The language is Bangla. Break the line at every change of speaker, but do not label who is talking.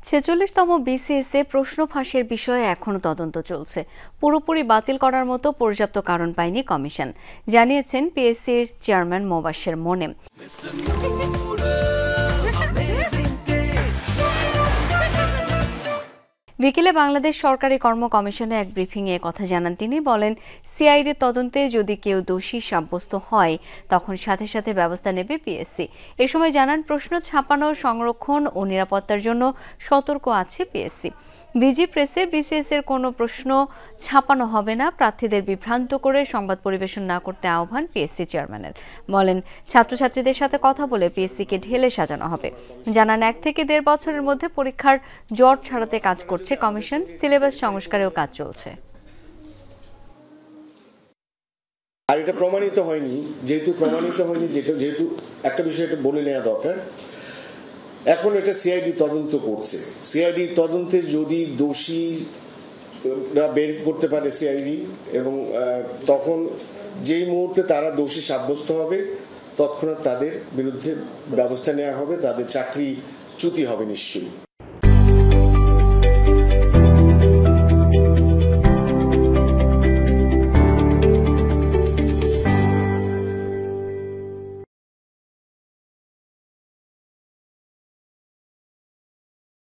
ছেচল্লিশতম বিসিএসে প্রশ্ন ফাঁসের বিষয়ে এখনও তদন্ত চলছে। পুরোপুরি বাতিল করার মতো পর্যাপ্ত কারণ পায়নি কমিশন, জানিয়েছেন পিএসসির চেয়ারম্যান মোবাশ্বের মোনেম। বিকেলে বাংলাদেশ সরকারি কর্ম কমিশনে এক ব্রিফিংয়ে কথা জানান তিনি। বলেন, সিআইডির তদন্তে যদি কেউ দোষী সাব্যস্ত হয় তখন সাথে সাথে ব্যবস্থা নেবে পিএসসি। এ সময় জানান, প্রশ্ন ছাপানো, সংরক্ষণ ও নিরাপত্তার জন্য সতর্ক আছে পিএসসি। বিজি প্রেসে বিসিএস এর কোনো প্রশ্ন ছাপানো হবে না, প্রার্থীদের বিভ্রান্ত করে সংবাদ পরিবেশন না করতে আহ্বান পিএসসি চেয়ারম্যানের। বলেন, ছাত্রছাত্রীদের সাথে কথা বলে পিএসসিকে ঢেলে সাজানো হবে। জানান, 1 থেকে 1.5 বছরের মধ্যে পরীক্ষার জট ছাড়াতে কাজ করছে কমিশন, সিলেবাস সংস্কারেও কাজ চলছে।
আর এটা প্রমাণিত হয়নি, যেহেতু একটা বিষয় এটা বলে নেওয়া দরকার। এখন এটা সিআইডি তদন্ত করছে। সিআইডি তদন্তে যদি দোষী বের করতে পারে সিআইডি, এবং তখন যেই মুহূর্তে তারা দোষী সাব্যস্ত হবে তৎক্ষণাৎ তাদের বিরুদ্ধে ব্যবস্থা নেওয়া হবে, তাদের চাকরি চ্যুতি হবে নিশ্চয়ই।